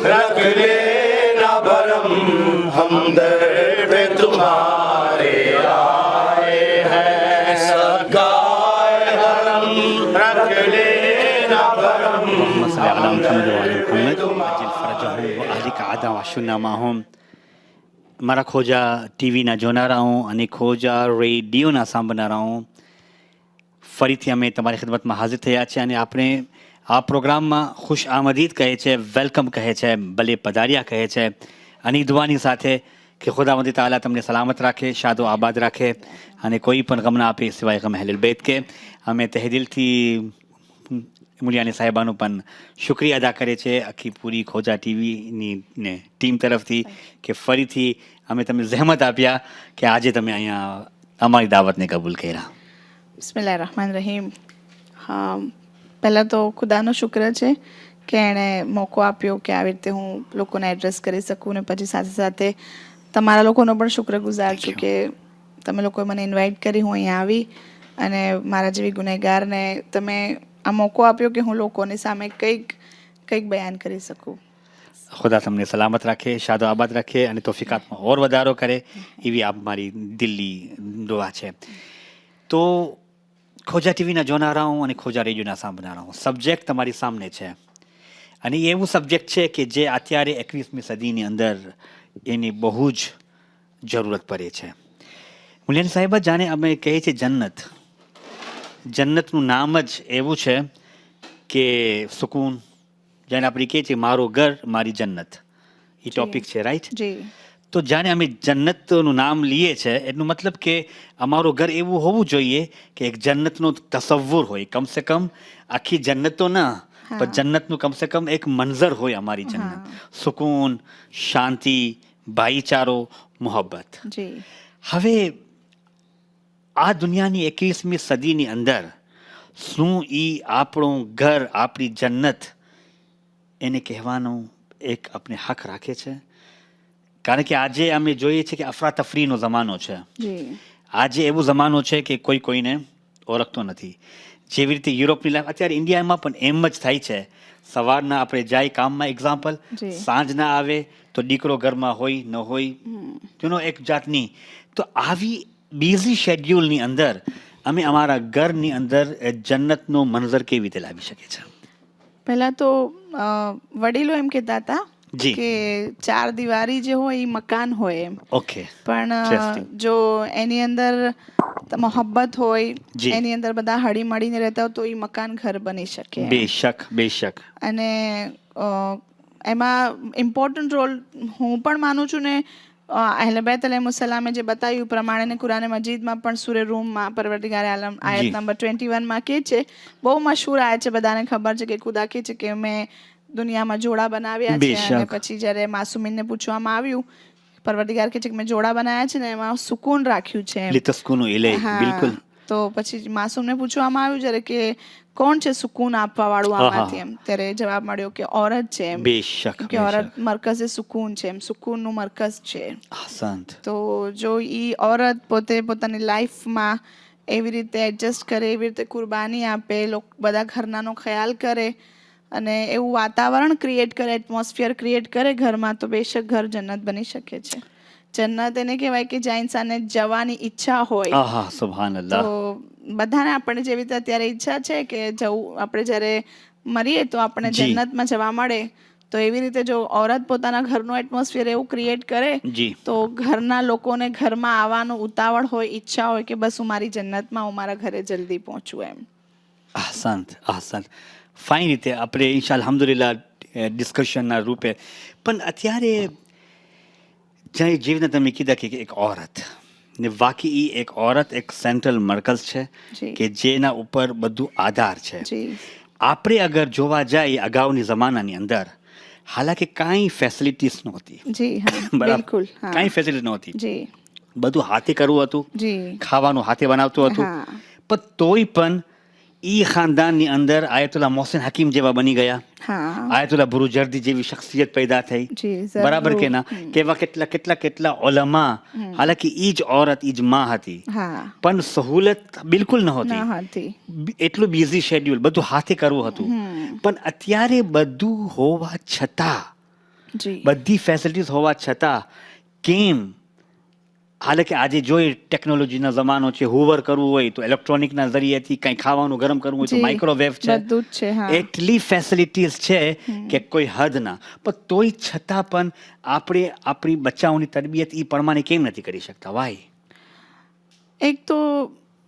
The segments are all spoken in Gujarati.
रख लेना भरम, हम दर पे तुम्हारे आए हैं। सगाए हरम रख लेना भरम, મારા ખોજા ટીવીના જોનારાઓ અને ખોજા રેડિયોના સાંભળનારાઓ, ફરીથી અમે તમારી ખિદમતમાં હાજર થયા છે અને આપણે આ પ્રોગ્રામમાં ખુશ આમદીદ કહે છે, વેલકમ કહે છે, ભલે પધાર્યા કહે છે અને દુઆની સાથે કે ખુદાવંદ તાલા તમને સલામત રાખે, શાદો આબાદ રાખે અને કોઈ પણ ગમ ના આપે સિવાય ગમ અહેલ બેત કે. અમે તહેદિલથી મુલિયાની સાહેબાનું પણ શુક્રિયા અદા કરે છે આખી પૂરી ખોજા ટીવીની ને ટીમ તરફથી કે ફરીથી અમે તમને જહેમત આપ્યા કે આજે તમે અહીંયા અમારી દાવતને કબૂલ કર્યા. બિસ્મિલ્લાહ રહમાન રહીમ. હા, પહેલાં તો ખુદાનો શુક્ર છે કે એણે મોકો આપ્યો કે આવી રીતે હું લોકોને એડ્રેસ કરી શકું, ને પછી સાથે સાથે તમારા લોકોનો પણ શુક્રગુજાર છું કે તમે લોકોએ મને ઇન્વાઇટ કરી, હું અહીંયા આવી અને મારા જેવી ગુનેગારને તમે આ મોકો આપ્યો કે હું લોકોની સામે કંઈક બયાન કરી શકું. ખુદા તમને સલામત રાખે, શાદો આબાદ રાખે અને તોફીકાતમાં ઓર વધારો કરે એવી આપ મારી દિલ્હી દુઆ છે. તો ખોજા ટીવીના જોનારાઓ અને ખોજા રેડિયોના સાંભળનારાઓ, સબ્જેક્ટ તમારી સામે છે અને એવું સબ્જેક્ટ છે કે જે અત્યારે 21મી સદીની અંદર એની બહુ જ જરૂરત પડે છે. મુલિયાની સાહેબા, જાણે અમે કહીએ છીએ જન્નત, જન્નતનું નામ જ એવું છે કે સુકૂન, જાણે આપણે કહીએ છીએ મારું ઘર મારી જન્નત, એ ટોપિક છે, રાઈટ? જી. તો જાણે અમે જન્નતનું નામ લઈએ છે એનું મતલબ કે અમારું ઘર એવું હોવું જોઈએ કે એક જન્નતનું તસવ્વુર હોય, કમસે કમ આખી જન્નત તો ના પણ જન્નતનું કમસે કમ એક મંઝર હોય અમારી જન્નત. સુકૂન, શાંતિ, ભાઈચારો, મોહબ્બત. જી. હવે આ દુનિયાની 21મી સદીની અંદર શું એ આપણું ઘર, આપણી જન્નત એને કહેવાનો એક આપણે હક રાખે છે? કારણ કે આજે અમે જોઈએ છીએ કે અફરાતફરીનો જમાનો છે. આજે એવો જમાનો છે કે કોઈ કોઈને ઓળખતો નથી. જેવી રીતે યુરોપની લાઈફ અત્યારે ઇન્ડિયામાં પણ એમ જ થાય છે. સવારના આપણે જાય કામમાં, એક્ઝામ્પલ, સાંજના આવે તો દીકરો ઘરમાં હોય ન હોય, તેનો એક જાતની. તો આવી બિઝી શેડ્યુલની અંદર અમે અમારા ઘરની અંદર જન્નતનો મંઝર કેવી રીતે લાવી શકીએ છીએ? પહેલાં તો વડીલો એમ કહેતા હતા કે 4 દિવારી જે હોય એ મકાન હોય એમ. ઓકે. પણ જો એની અંદર મોહબ્બત હોય, એની અંદર બધા હળી મળીને રહેતા હોય તો એ મકાન ઘર બની શકે. બેશક, બેશક. અને એમાં ઇમ્પોર્ટન્ટ રોલ હું પણ માનું છું, ને અહેલે બેત અલૈહિસ્સલામે જે બતાવ્યું પ્રમાણે ને કુરાન મજીદમાં પણ સૂરે રૂમમાં પરવરદિગાર આલમ આયત નંબર 21માં કહે છે, બહુ મશહૂર આયત છે, બધાને ખબર છે કે ખુદા કહે છે કે મેં દુનિયામાં જોડા બનાવ્યા છે. અને પછી જ્યારે માસુમીનને પૂછવામાં આવ્યું, પરવરદિગાર કહે છે કે મેં જોડા બનાવ્યા છે ને એમાં સુકૂન રાખ્યું છે. બિલકુલ. તો પછી માસૂમને પૂછવામાં આવ્યું જ્યારે કે કોણ છે સુકૂન આપવા વાળું આમાંથી, એમ ત્યારે જવાબ મળ્યો કે ઓરત છે એમ. કે ઓરત મરકઝે સુકૂન છે એમ, સુકૂનનું મરકઝ છે. તો જો ઈ ઓરત પોતે પોતાની લાઈફમાં એવી રીતે એડજસ્ટ કરે, એવી રીતે કુરબાની આપે, બધા ઘરનાનો ખ્યાલ કરે અને એવું વાતાવરણ ક્રિએટ કરે, એટમોસ્ફિયર ક્રિએટ કરે ઘરમાં, તો બેશક ઘર જન્નત બની શકે છે. જન્નત એને કહેવાય કે જ્યાં ઇન્સાનને જવાની ઈચ્છા હોય. સુબહાનઅલ્લાહ. તો બધાને આપણે જેવી રીતે અત્યારે ઈચ્છા છે કે જવું, આપણે જ્યારે મરીએ તો આપણે જન્નતમાં જવા મળે, તો એવી રીતે જો ઓરત પોતાના ઘરનું એટમોસ્ફિયર એવું ક્રિએટ કરે તો ઘરના લોકોને ઘરમાં આવવાનું ઉતાવળ હોય, ઈચ્છા હોય કે બસ હું મારી જન્નતમાં, હું મારા ઘરે જલ્દી પહોંચું એમ. ahsant. ફાઇન રીતે આપણે ઇન્શાલ્લાહ અલ્હમ્દુલિલ્લાહ ડિસ્કશનના રૂપે. પણ અત્યારે જેવી રીતે તમે કીધા કે એક ઓરત ને વાકઈ એક ઓરત એક સેન્ટ્રલ મરકઝ છે કે જેના ઉપર બધું આધાર છે. આપણે અગર જોવા જાય અગાઉની જમાનાની અંદર, હાલાકી કાંઈ ફેસિલિટીઝ નહોતી. બરાબર, કાંઈ ફેસિલિટી નહોતી. બધું હાથે કરવું હતું, ખાવાનું હાથે બનાવતું હતું. પણ તોય પણ ઈ ખાનદાનની અંદર આયતુલ્લા મોહસિન હકીમ જેવા બની ગયા, આયતુલ્લા બુરુજર્દી જેવી શખ્સિયત પેદા થઈ. બરાબર કે ના? કેવા કેટલા ઉલમા. હાલાકી ઈ જ ઓરત, ઈ જ માં હતી, પણ સહુલત બિલકુલ નહોતી. એટલું બિઝી શેડ્યુલ, બધું હાથે કરવું હતું. પણ અત્યારે બધું હોવા છતાં જી. બધી ફેસિલિટીઝ હોવા છતાં કેમ, હાલાકી આજે જોઈએ ટેકનોલોજીનો જમાનો છે, હુવર કરવું હોય તો ઇલેક્ટ્રોનિકના જરીએથી કંઈ ખાવાનું ગરમ કરવું હોય તો જી. માઇક્રોવેવ છે, બધું જ છે, હા. એટલી ફેસિલિટીઝ છે કે કોઈ હદ ના. પણ તોય છતાં પણ આપણે આપણી બચ્ચાઓની તરબિયત એ પ્રમાણે કેમ નથી કરી શકતા? વાય? એક તો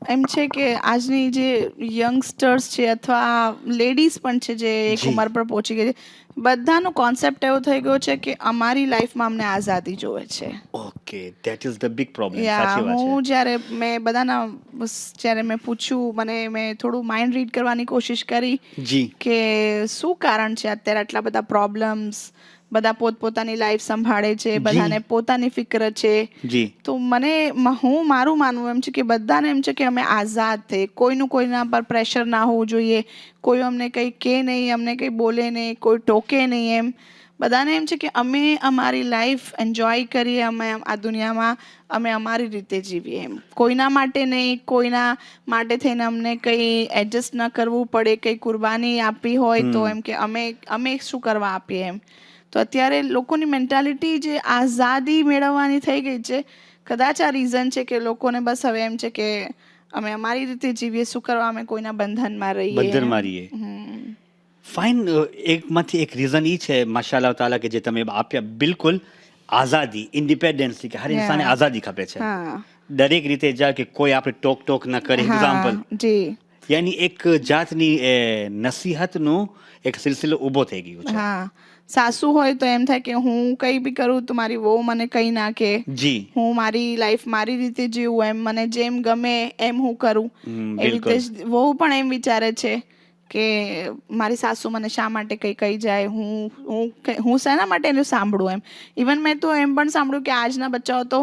એમ છે કે આજની જે યંગસ્ટર્સ છે અથવા લેડીઝ પણ છે જે એક જી. ઉંમર પર પહોંચી ગઈ છે, બધાનો કોન્સેપ્ટ એવો થઈ ગયો છે કે અમારી લાઈફમાં અમને આઝાદી જોવે છે. Okay, that is the big problem. Yeah સાચી વાત હું છે. જ્યારે મેં બધાના જ્યારે મેં પૂછ્યું, મેં થોડું માઇન્ડ રીડ કરવાની કોશિશ કરી જી. કે શું કારણ છે અત્યારે આટલા બધા પ્રોબ્લેમ્સ, બધા પોતપોતાની લાઈફ સંભાળે છે, જી. બધાને પોતાની ફિક્ર છે. જી. તો મારું માનવું એમ છે કે બધાને એમ છે કે અમે આઝાદ થઈ, કોઈનું કોઈના પર પ્રેશર ના હોવું જોઈએ, કોઈ અમને કંઈ કહે નહીં, અમને કંઈ બોલે નહીં, કોઈ ટોકે નહીં. એમ બધાને એમ છે કે અમે અમારી લાઈફ એન્જોય કરીએ, અમે આ દુનિયામાં અમે અમારી રીતે જીવીએ. એમ કોઈના માટે નહીં, કોઈના માટે થઈને અમને કંઈ એડજસ્ટ ન કરવું પડે, કંઈ કુરબાની આપવી હોય તો એમ કે અમે શું કરવા આપીએ. એમ તો અત્યારે લોકોની મેન્ટાલિટી જે આઝાદી મેળવવાની થઈ ગઈ છે, કદાચ આ રીઝન છે કે લોકોને બસ હવે એમ છે કે અમે અમારી રીતે જીવીએ, શું કરવા અમે કોઈના બંધનમાં રહીએ. ફાઇન. એકમાંથી એક રીઝન એ છે માશાઅલ્લાહ તાલા કે જે તમે આપ્યા, બિલકુલ આઝાદી, ઇન્ડિપેન્ડન્સ, કે હર ઇન્સાને આઝાદી ખપે છે દરેક રીતે. જાય કે કોઈ આપણે ટોક ના કરે. એક્ઝામ્પલ, જી, યાની એક જાતની નસીહતનું એક સિલસિલો ઊભો થઈ ગયો છે. હા. સાસુ હોય તો એમ થાય કે હું કંઈ બી કરું તો મારી વહુ મને કંઈ ના કહે. જી. હું મારી લાઈફ મારી રીતે જીવું, એમ મને જેમ ગમે એમ હું કરું. એ રીતે જ વહુ પણ એમ વિચારે છે કે મારી સાસુ મને શા માટે કંઈ કહી જાય, હું શેના માટે એનું સાંભળું. એમ ઇવન મેં તો એમ પણ સાંભળ્યું કે આજના બચ્ચાઓ તો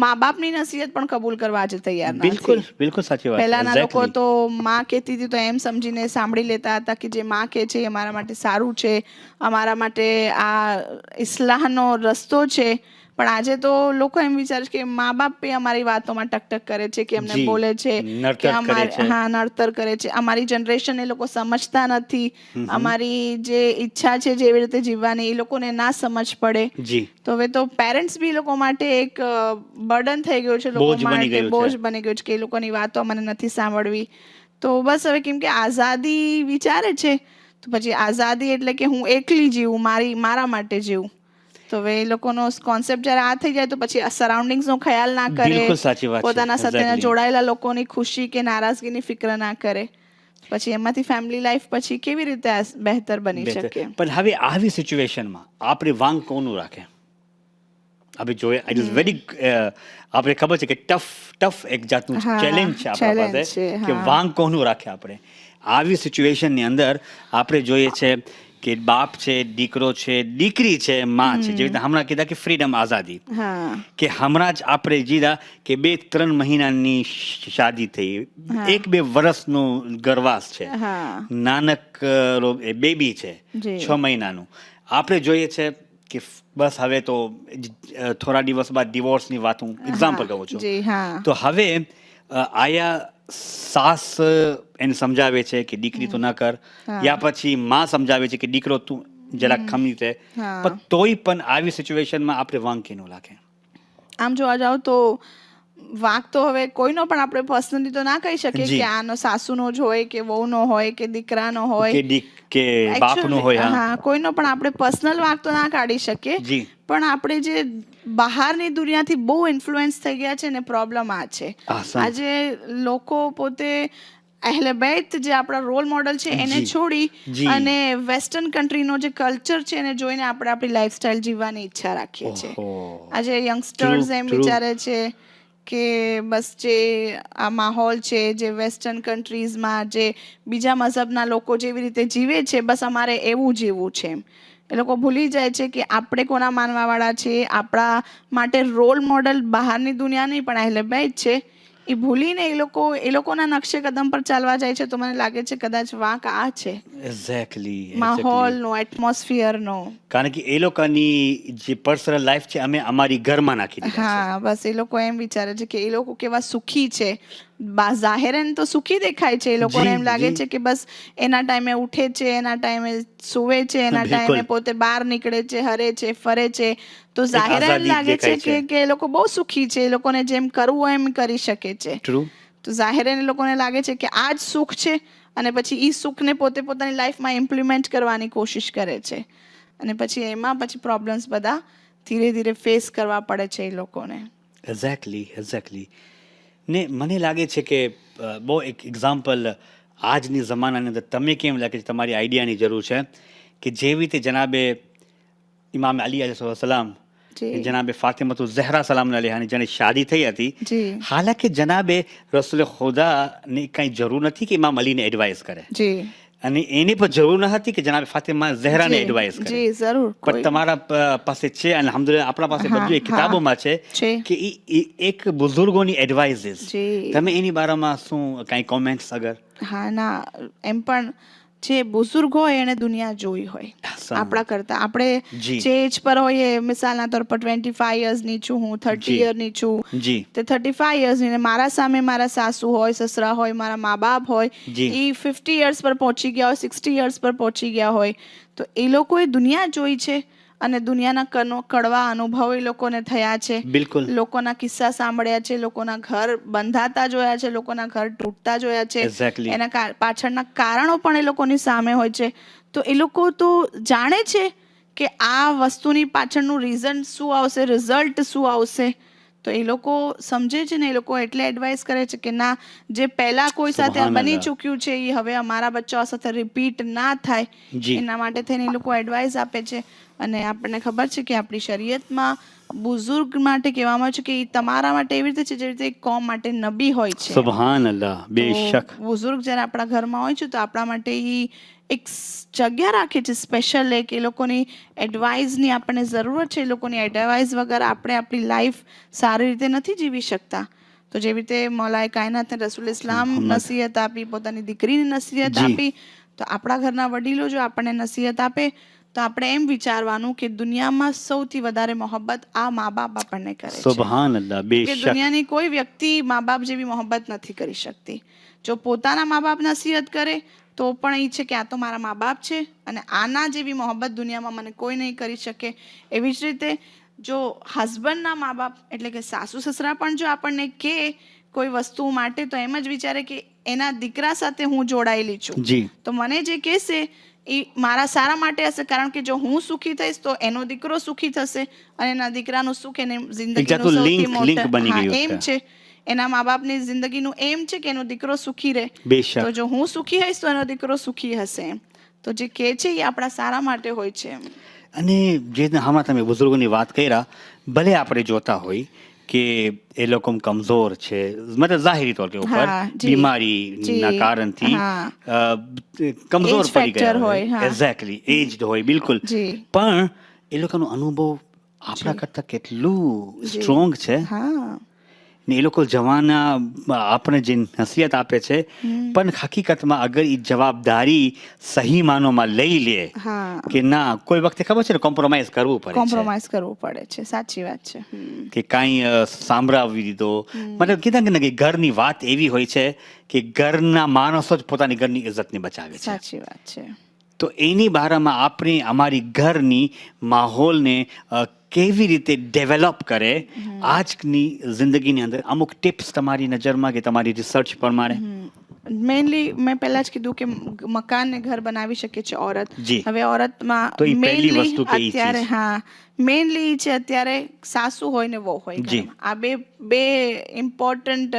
મા બાપની નસીહત પણ કબૂલ કરવા આજે તૈયાર નથી. બિલકુલ, બિલકુલ સાચી વાત. પહેલાના લોકો તો માં કહેતી હતી તો એમ સમજીને સાંભળી લેતા હતા કે જે માં કહે છે એ અમારા માટે સારું છે, અમારા માટે આ ઇસ્લાહનો રસ્તો છે. પણ આજે તો લોકો એમ વિચારે છે કે મા બાપ અમારી વાતોમાં ટકટક કરે છે, કે અમને બોલે છે, કે નડતર કરે છે. અમારી જનરેશન એ લોકો સમજતા નથી. અમારી જે ઈચ્છા છે જેવી રીતે જીવવાની એ લોકોને ના સમજ પડે. તો હવે તો પેરેન્ટ્સ બી લોકો માટે એક બર્ડન થઈ ગયું છે, લોકો માટે બોજ બની ગયું છે કે એ લોકોની વાતો મને નથી સાંભળવી. તો બસ હવે કેમ કે આઝાદી વિચારે છે તો પછી આઝાદી એટલે કે હું એકલી જીવું, મારા માટે જીવું. તો હવે એ લોકોનો કોન્સેપ્ટ જ્યારે આ થઈ જાય તો પછી સરાઉન્ડિંગ્સનો ખ્યાલ ના કરે, પોતાના સાથે જોડાયેલા લોકોની ખુશી કે નારાજગીની ફિક્ર ના કરે, પછી એમાંથી ફેમિલી લાઈફ પછી કેવી રીતે બહેતર બની શકે. પણ હવે આવી સિચ્યુએશનમાં આપણે વાંક કોનું રાખે? આપણે જોઈએ ઇટ ઇઝ વેરી, આપણે ખબર છે કે ટફ એક જાતનું ચેલેન્જ છે આપણા પાસે કે વાંક કોનું રાખે. આપણે આવી સિચ્યુએશનની અંદર આપણે જોઈએ છે કે બાપ છે, દીકરો છે, દીકરી છે, માં છે, જેવી રીતે હમણાં કીધા કે ફ્રીડમ, આઝાદી, કે હમણાં જ આપણે જીધા કે 2-3 મહિનાની શાદી થઈ, 1-2 વર્ષનું ગર્ભાસ છે, નાનક બેબી છે 6 મહિનાનું. આપણે જોઈએ છે કે બસ હવે તો થોડા દિવસ બાદ ડિવોર્સની વાત હું એક્ઝામ્પલ કહું છું. તો હવે આયા સાસ એને સમજાવે છે કે દીકરી તો ન કર, યા પછી માં સમજાવે છે કે દીકરો તું જરાક ખમી છે. પણ તોય પણ આવી સિચ્યુએશનમાં આપણે વાંક કેનું લાગે? આમ જોવા જાવ તો વાંક તો હવે કોઈનો પણ આપણે પર્સનલી તો ના કહી શકીએ કે આનો સાસુનો જ હોય કે વહુનો હોય કે દીકરાનો હોય કે બાપનો હોય. હા, કોઈનો પણ આપણે પર્સનલ વાંક તો ના કાઢી શકીએ. પણ આપણે જે બહારની દુનિયાથી બહુ ઇન્ફ્લુઅન્સ થઈ ગયા છે ને, પ્રોબ્લેમ આ છે. આજે લોકો પોતે અહેલે બૈત જે આપણા રોલ મોડલ છે એને છોડી અને વેસ્ટર્ન કન્ટ્રીનો જે કલ્ચર છે એને જોઈને આપણે આપણી લાઈફસ્ટાઈલ જીવવાની ઈચ્છા રાખીએ છીએ. આજે યંગસ્ટર્સ એમ વિચારે છે કે બસ જે આ માહોલ છે, જે વેસ્ટર્ન કન્ટ્રીઝમાં જે બીજા મઝહબના લોકો જેવી રીતે જીવે છે, બસ અમારે એવું જીવવું છે. એ લોકો ભૂલી જાય છે કે આપણે કોના માનવાવાળા છીએ. આપણા માટે રોલ મોડલ બહારની દુનિયા નહીં પણ અહેલે બૈત છે. એ ભૂલીને એ લોકોના નકશે કદમ પર ચાલવા જાય છે. તો મને લાગે છે કદાચ વાંક આ છે, એક્ઝેક્ટલી માહોલનો, એટમોસ્ફિયરનો. કારણ કે એ લોકોની જે પર્સનલ લાઈફ છે અમે અમારી ઘરમાં નાખી દીધી. હા, બસ એ લોકો એમ વિચારે છે કે એ લોકો કેવા સુખી છે, જાહેરન તો સુખી દેખાય છે, એ લોકોને એમ લાગે છે કે બસ એના ટાઈમે ઉઠે છે, એના ટાઈમે સુવે છે, એના ટાઈમે પોતે બહાર નીકળે છે, હરે છે, ફરે છે, તો જાહેરન લાગે છે કે એ લોકો બહુ સુખી છે, એ લોકોને જેમ કરવું હોય એમ કરી શકે છે. તો જાહેરન એ લોકોને લાગે છે કે આ જ સુખ છે, અને પછી એ સુખને પોતે પોતાની લાઈફમાં ઇમ્પ્લિમેન્ટ કરવાની કોશિશ કરે છે, અને પછી એમાં પછી પ્રોબ્લેમ્સ બધા ધીરે ધીરે ફેસ કરવા પડે છે એ લોકોને. એક્ઝેક્ટલી. ને મને લાગે છે કે બહુ એક એક્ઝામ્પલ આજની જમાનાની અંદર તમે કેમ લાગે છે તમારી આઈડિયાની જરૂર છે કે જેવી રીતે જનાબે ઇમામ અલી અલૈહિસ્સલામ, જનાબે ફાતિમતુ ઝહરા સલામ અલૈહાની જેની શાદી થઈ હતી, હાલાકી જનાબે રસૂલ ખુદાની કંઈ જરૂર નથી કે ઇમામ અલીને એડવાઇસ કરે, અને એની પણ જરૂર ન હતી કે જનાબે ફાતિમા ઝહરાને એડવાઇસ કરે. પણ તમારા પાસે છે, અને અલ્હમ્દુલિલ્લાહ આપણા પાસે બધું એ કિતાબોમાં છે કે એક બુઝુર્ગોની એડવાઇઝીસ. તમે એની બારામાં શું કાંઈ કોમેન્ટ્સ અગર? હા, ના, એમ પણ જે બુઝુર્ગ હોય એને દુનિયા જોઈ હોય આપણા કરતા. આપણે જે એજ પર હોઈએ, મિસાલના તौर પર 25 યર્સની છું હું, 30 યરની છું, તે 35 યર્સની, ને મારા સામે મારા સાસુ હોય, સસરા હોય, મારા મા બાપ હોય, એ 50 યર્સ પર પહોંચી ગયા હોય, 60 યર્સ પર પહોંચી ગયા હોય, તો એ લોકોએ દુનિયા જોઈ છે, અને દુનિયાના કડવા અનુભવ એ લોકોને થયા છે, લોકોના કિસ્સા સાંભળ્યા છે, લોકોના ઘર બંધાતા જોયા છે, લોકોના ઘર તૂટતા જોયા છે, એના પાછળના કારણો પણ એ લોકોની સામે હોય છે. તો એ લોકો તો જાણે છે કે આ વસ્તુની પાછળનું રીઝન શું આવશે, રિઝલ્ટ શું આવશે. તો એ લોકો સમજે છે ને, એ લોકો એટલે એડવાઇસ કરે છે કે ના, જે પહેલા કોઈ સાથે બની ચૂક્યું છે એ હવે અમારા બચ્ચાઓ સાથે રિપીટ ના થાય, એના માટે થઈને એ લોકો એડવાઇસ આપે છે. અને આપણને ખબર છે કે આપણી શરીયતમાં બુઝુર્ગ માટે કહેવામાં આવે છે કે એ તમારા માટે એવી રીતે છે જેવી રીતે એક કોમ માટે નબી હોય છે. સુબહાનલ્લાહ, બેશક. બુઝુર્ગ જ્યારે આપણા ઘરમાં હોય છે તો આપણા માટે એ એક જગ્યા રાખે છે સ્પેશિયલ, એક એ લોકોની એડવાઇસની આપણને જરૂરત છે. એ લોકોની એડવાઇસ વગર આપણે આપણી લાઈફ સારી રીતે નથી જીવી શકતા. તો જેવી રીતે મૌલાએ કાયનાત રસૂલ ઇસ્લામ નસીહત આપી, પોતાની દીકરીની નસીહત આપી, તો આપણા ઘરના વડીલો જો આપણને નસીહત આપે તો આપણે એમ વિચારવાનું કે દુનિયામાં સૌથી વધારે મોહબ્બત આ મા બાપ આપણને કરે છે. સુબહાનલ્લાહ, બેશક. કે દુનિયાની કોઈ વ્યક્તિ મા બાપ જેવી મોહબ્બત નથી કરી શકતી. જો પોતાના મા બાપ નસીહત કરે તો પણ એ છે કે આ તો મારા મા બાપ છે, અને આના જેવી મોહબ્બત દુનિયામાં મને કોઈ નહીં કરી શકે. એવી જ રીતે જો હસબન્ડના મા બાપ એટલે કે સાસુ સસરા પણ જો આપણને કહે કોઈ વસ્તુ માટે, તો એમ જ વિચારે કે એના દીકરા સાથે હું જોડાયેલી છું, તો મને જે કહેશે એ મારા સારા માટે હશે, કારણ કે જો હું સુખી થઈશ તો એનો દીકરો સુખી થશે, અને એના દીકરાનું સુખ એને જિંદગીનું સૌથી મોટું એમ છે. એના મા બાપની જિંદગીનું એમ છે કે એનો દીકરો સુખી રહે, તો જો હું સુખી હઈશ તો એનો દીકરો સુખી હશે. તો જે કહે છે એ આપણા સારા માટે હોય છે. અને જે હમણાં તમે બુઝુર્ગોની વાત કર્યા, ભલે આપણે જોતા હોય કે એ લોકો કમજોર છે, મતલબ જાહેરી તौर पे ઉપર બીમારીના કારણથી કમજોર પડી ગયા હોય, એક્ઝેક્ટલી એજ્ડ હોય, બિલકુલ, પણ એ લોકોનો અનુભવ આપણા કરતા કેટલું સ્ટ્રોંગ છે. ને એ લોકો જવાના આપણે જે નસીહત આપે છે, પણ હકીકતમાં અગર એ જવાબદારી સહી માનોમાં લઈ લે કે ના, કોઈ વખતે ખબર છે ને કોમ્પ્રોમાઇઝ કરવું પડે છે. સાચી વાત છે કે કાંઈ સાંભળાવી દીધો, મતલબ કીધા કે ઘરની વાત એવી હોય છે કે ઘરના માણસો જ પોતાની ઘરની ઇજ્જતને બચાવે છે. સાચી વાત છે. તો એની બારામાં આપણે અમારી ઘરની માહોલને કેવી રીતે ડેવલપ કરે, આજની જિંદગીની અંદર અમુક ટિપ્સ તમારી નજરમાં કે તમારી રિસર્ચ પ્રમાણે? મેઇનલી મેં પહેલા જ કીધું કે મકાન ને ઘર બનાવી શકે છે ઓરત. હવે ઓરતમાં મેઇનલી અત્યારે મેઇનલી છે અત્યારે સાસુ હોય ને વહુ હોય, આ બે ઇમ્પોર્ટન્ટ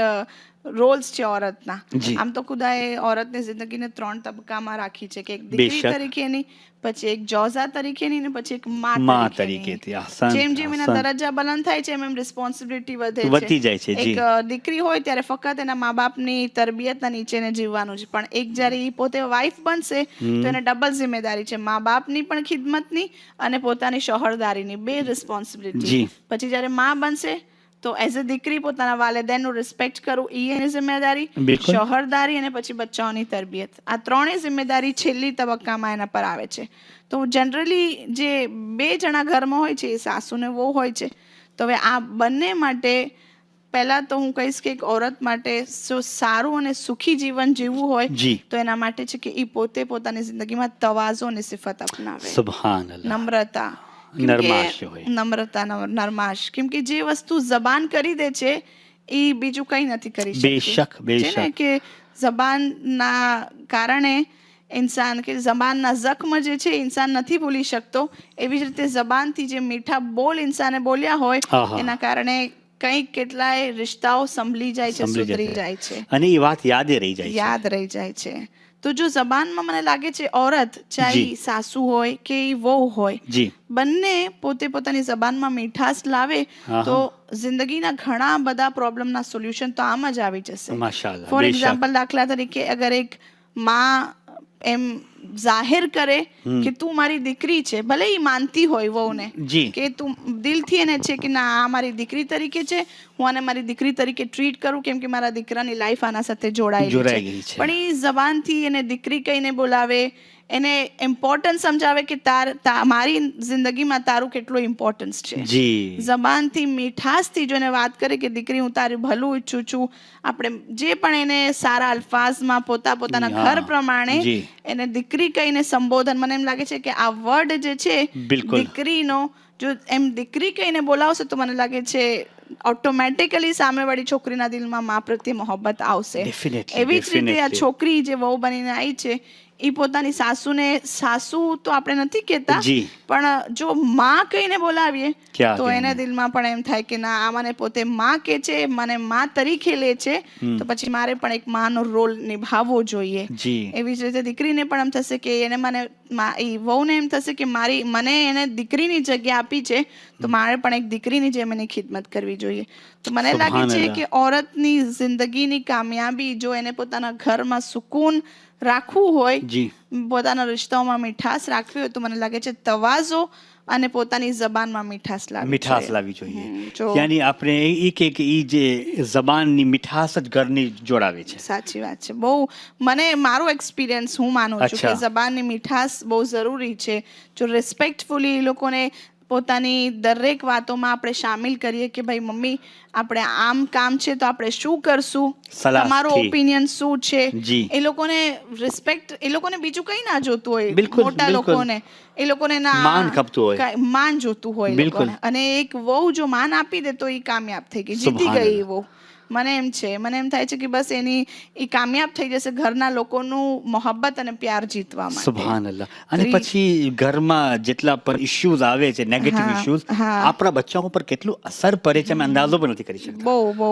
રોલ્સ છે ઓરતના. આમ તો ખુદાએ ઓરતની જિંદગીને 3 તબક્કામાં રાખી છે, કે એક દીકરી તરીકેની, પછી એક જોઝા તરીકેની, ને પછી એક મા તરીકેની. જેમ જેમ એના દરજ્જા બલંદ થાય છે એમ રિસ્પોન્સિબિલિટી વધતી જાય છે. એક દીકરી હોય ત્યારે ફક્ત એના મા બાપની તરબિયતના નીચેને જીવવાનું છે, પણ એક જ્યારે એ પોતે વાઇફ બનશે તો એને ડબલ જિમ્મેદારી છે, મા બાપની પણ ખિદમતની અને પોતાની શોહરદારીની, 2 રિસ્પોન્સિબિલિટી. પછી જ્યારે મા બનશે તો એઝ અ દીકરી પોતાના વાલિદૈનનું રિસ્પેક્ટ કરવું એ એની જિમ્મેદારી, શોહરદારી, અને પછી બચ્ચાઓની તરબિયત. આ 3 જિમ્મેદારી છેલ્લી તબક્કામાં એના પર આવે છે. તો જનરલી જે 2 જણા ઘરમાં હોય છે એ સાસુ ને વહુ હોય છે. તો હવે આ બંને માટે પહેલા તો હું કહીશ કે એક ઓરત માટે જો સારું અને સુખી જીવન જીવવું હોય જી તો એના માટે છે કે એ પોતે પોતાની જિંદગીમાં તવાઝો અને સિફત અપનાવે, સુબહાનલ્લાહ, નમ્રતા, નરમાશ હોય, નમ્રતા, નરમાશ. કેમ કે જે વસ્તુ જબાન કરી દે છે એ બીજું કઈ નથી કરી શકતી. બેશક છે ને બેશક કે જબાનના કારણે ઇન્સાન કે જબાનના જખ્મ જે છે ઇન્સાન નથી ભૂલી શકતો, એવી જ રીતે જબાનથી જે મીઠા બોલ ઇન્સાને બોલ્યા હોય આહા. એના કારણે કંઈક કેટલાય રિશ્તાઓ સંભળી જાય છે, સંભળી સુધરી જશે. જાય છે, અને એ વાત યાદે રહી જાય છે. યાદ રહી જાય છે. તો જો જબાનમાં મને લાગે છે ઓરત ચાહે જી. ઈ સાસુ હોય કે ઈ વહુ હોય, જી બંને પોતે પોતાની જબાનમાં મીઠાશ લાવે આહા. તો જિંદગીના ઘણા બધા પ્રોબ્લેમના સોલ્યુશન તો આમ જ આવી જશે. માશાઅલ્લાહ, ફોર બેશક. એક્ઝામ્પલ, દાખલા તરીકે અગર એક માં એમ જાહેર કરે કે તું મારી દીકરી છે, ભલે ઈ માનતી હોય વહુને જી કે તું દિલથી એને છે કે ના આ મારી દીકરી તરીકે છે, હું આને મારી દીકરી તરીકે ટ્રીટ કરું કેમ કે મારા દીકરાની લાઈફ આના સાથે જોડાઈ જોડાઈ છે. ગઈ છે. પણ એ જબાનથી એને દીકરી કહીને બોલાવે, એને ઇમ્પોર્ટન્સ સમજાવે કે મારી જિંદગીમાં તારું કેટલું ઇમ્પોર્ટન્સ છે. જી જબાનથી મીઠાશથી જો એને વાત કરે કે દીકરી હું તારું ભલું ઈચ્છું છું, આપણે જે પણ એને સારા અલ્ફાઝમાં પોતાના હા. ઘર પ્રમાણે જી. એને દીકરી કહીને સંબોધન, મને એમ લાગે છે કે આ વર્ડ જે છે બિલકુલ. દીકરીનો જો એમ દીકરી કહીને બોલાવશે તો મને લાગે છે ઓટોમેટિકલી સામેવાળી છોકરીના દિલમાં મા પ્રત્યે મોહબ્બત આવશે. Definitely, એવી જ રીતે આ definitely. છોકરી જે વહુ બનીને આવી છે એ પોતાની સાસુને સાસુ તો આપણે નથી કહેતા, જી. પણ જો માં કહીને બોલાવીએ ક્યાં તો કહીને? એના દિલમાં પણ એમ થાય કે ના આ મને પોતે માં કે છે, મને માં તરીકે લે છે, તો પછી મારે પણ એક માનો રોલ નિભાવવો જોઈએ. જી એવી જ રીતે દીકરીને પણ એમ થશે કે એને એ વહુને એમ થશે કે મને એને દીકરીની જગ્યા આપી છે તો મારે પણ એક દીકરીની જેમ એની ખિદમત કરવી જોઈએ. તો મને લાગે છે સુબહાનલ્લાહ. કે ઓરતની જિંદગીની કામયાબી જો એને પોતાના ઘરમાં સુકૂન રાખવું હોય, જી પોતાના રિશ્તાઓમાં મીઠાશ રાખવી હોય તો મને લાગે છે તવાઝો અને પોતાની જબાનમાં મીઠાશ મીઠાશ લાવવી જોઈએ. જો યાની આપણે એ કે ઈ જે જબાનની મીઠાશ જ ઘરની જોડાવે છે. સાચી વાત છે. બહુ મારો એક્સપિરિયન્સ હું માનું છું કે અચ્છા. જબાનની મીઠાશ બહુ જરૂરી છે. જો રિસ્પેક્ટફુલી એ લોકોને પોતાની દરેક વાતોમાં આપણે સામેલ કરીએ કે ભાઈ મમ્મી આપણે આમ કામ છે તો આપણે શું કરશું, સલાહથી. તમારો ઓપિનિયન શું છે, જી. એ લોકોને રિસ્પેક્ટ, એ લોકોને બીજું કઈ ના જોતું હોય. બિલકુલ, મોટા બિલકુલ. લોકોને એ લોકોને ના માન ખપતું હોય. માન જોતું હોય એ બિલકુલ. લોકોને. અને એક વહુ જો માન આપી દે તો એ કામયાબ થઈ ગઈ, જીતી ગઈ સુબહાનલ્લાહ. વહુ. મને એમ થાય છે કે બસ એ કામયાબ થઈ જશે ઘરના લોકોનું મોહબ્બત અને પ્યાર જીતવા માટે. સુબહાનલ્લાહ. અને પછી ઘરમાં જેટલા પણ ઇશ્યુઝ આવે છે, નેગેટિવ હા, ઇશ્યુઝ, હા. આપણા બચ્ચાઓ પર કેટલું અસર પડે છે અમે અંદાજો પણ નથી કરી શકતા. બહુ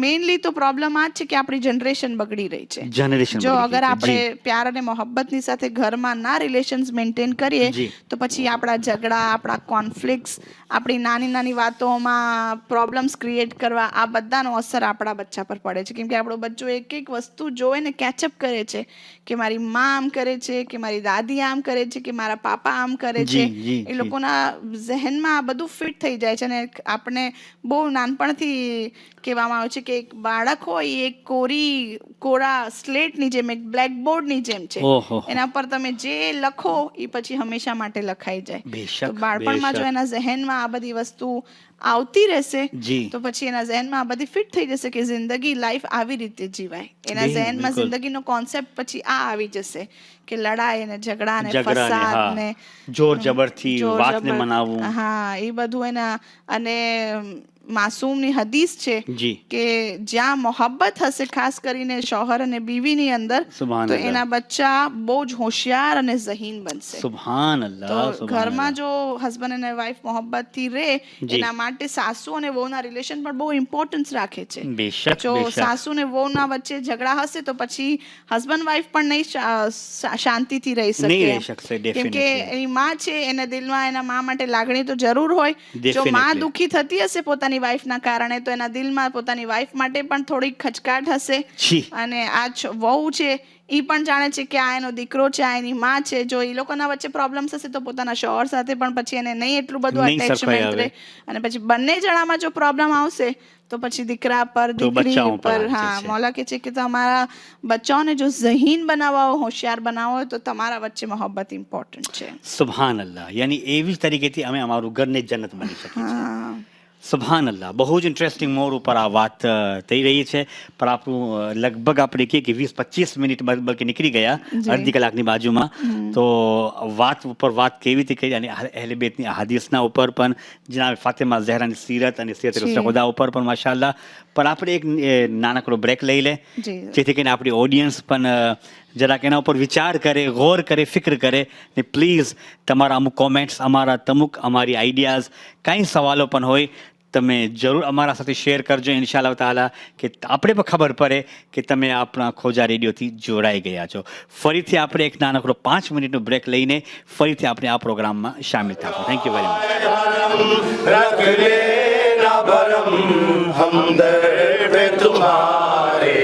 મેઇનલી તો પ્રોબ્લેમ આ જ છે કે આપણી જનરેશન બગડી રહી છે. જનરેશન જો બગડી અગર ગઈ છે. આપણે પ્યાર અને મોહબ્બતની સાથે ઘરમાં ના રિલેશન્સ મેન્ટેન કરીએ જી. તો પછી આપણા ઝઘડા, આપણા કોન્ફ્લિક્ટ્સ, આપણી નાની નાની વાતોમાં પ્રોબ્લેમ્સ ક્રિએટ કરવા, આ બધાનો અસર આપણા બચ્ચા પર પડે છે. કેમ કે આપણો બચ્ચો એક એક વસ્તુ જોવે ને કેચઅપ કરે છે કે મારી માં આમ કરે છે, કે મારી દાદી આમ કરે છે, કે મારા પાપા આમ કરે છે. જી, જી, એ જી. લોકોના ઝહેનમાં આ બધું ફિટ થઈ જાય છે. અને આપણે બહુ નાનપણથી કહેવામાં આવે છે કે એક બાળક હોય એ એક કોરા સ્લેટની જેમ, એક બ્લેકબોર્ડની જેમ છે. ઓહો. એના પર તમે જે લખો એ પછી હંમેશા માટે લખાઈ જાય. બેશક, તો બાળપણમાં જો બેશક. એના ઝહેનમાં આ બધી વસ્તુ આવતી રહેશે જી. તો પછી એના ઝહેનમાં આ બધી ફિટ થઈ જશે કે જિંદગી, લાઈફ આવી રીતે જીવાય. એના ઝહેનમાં બિલકુલ. જિંદગીનો કોન્સેપ્ટ પછી આ આવી જશે કે લડાઈ અને ઝઘડા અને ઝઘડા ને, ફસાદ હા. ને જોર જબરથી જોર વાતને જબર. મનાવવું. હા, એ બધું એના. અને માસૂમની હદીસ છે જી. કે જ્યાં મોહબ્બત હશે, ખાસ કરીને શોહર અને બીવીની અંદર, તો સુબહાનલ્લાહ. એના બચ્ચા બહુ જ હોશિયાર અને ઝહીન બનશે. સુબહાનલ્લાહ, તો સુબહાનલ્લાહ. ઘરમાં જો હસબન્ડ અને વાઈફ મોહબ્બતથી રહે, જી. એના માટે સાસુ અને વહુના રિલેશન પણ બહુ ઇમ્પોર્ટન્સ રાખે છે. બેશક, જો બેશક. સાસુ અને વહુના વચ્ચે ઝઘડા હશે તો પછી હસબન્ડ વાઈફ પણ નહીં શાંતિથી રહી શકે. નહીં રહી શકશે, કેમ કે definitely. એની માં છે, એના દિલમાં એના માં માટે લાગણી તો જરૂર હોય. જો Definitely. માં દુખી થતી હશે પોતાની વાઈફના કારણે તો એના દિલમાં પોતાની વાઈફ માટે પણ થોડીક ખચકાટ હશે. જી. અને આ વહુ છે એ પણ જાણે છે કે આ એનો દીકરો છે, આ એની માં છે. જો એ લોકોના વચ્ચે પ્રોબ્લેમ્સ હશે તો પોતાના શોહર સાથે પણ પછી એને નહીં એટલું બધું નહીં સરખાઈ અટેચમેન્ટ આવે. રહે. અને પછી બંને જણામાં જો પ્રોબ્લેમ આવશે તો પછી દીકરા પર, તો દીકરી બચ્ચાઓ પર પર. આવી હા, જશે. મૌલા કહે છે કે તમારા બચ્ચાઓને જો ઝહીન બનાવવા હોય, હોશિયાર બનાવવા હોય તો તમારા વચ્ચે મોહબ્બત ઇમ્પોર્ટન્ટ છે. સુબહાનલ્લાહ. યાની એવી જ તરીકેથી અમે અમારું ઘરને જન્નત બની શકીએ છીએ. હા, સુભાન અલ્લાહ, બહુ જ ઇન્ટરેસ્ટિંગ મોડ ઉપર આ વાત થઈ રહી છે. પણ આપણું લગભગ આપણે કહીએ કે 20-25 મિનિટ બલકે નીકળી ગયા, અડધી કલાકની બાજુમાં. તો વાત ઉપર વાત કેવી રીતે કરી, અને અહેલે બેતની હાદીસના ઉપર પણ, જનાબ ફાતિમા ઝહરાની સીરત અને સીરત રસૂલ ઉપર પણ માશાઅલ્લાહ. પણ આપણે એક નાનકડો બ્રેક લઈ લે, જેથી કરીને આપણી ઓડિયન્સ પણ જરાક એના ઉપર વિચાર કરે, ગૌર કરે, ફિક્ર કરે. ને પ્લીઝ તમારા અમુક કોમેન્ટ્સ, અમારી આઈડિયાઝ, કાંઈ સવાલો પણ હોય, તમે જરૂર અમારા સાથે શેર કરજો ઇન્શાઅલ્લાહ તાલા, કે આપણે પણ ખબર પડે કે તમે આપણા ખોજા રેડિયોથી જોડાઈ ગયા છો. ફરીથી આપણે એક નાનકડો 5 મિનિટનો બ્રેક લઈને ફરીથી આપણે આ પ્રોગ્રામમાં શામિલ થશું. Thank you very much. रख लेना भरम हमदर्द तुम्हारे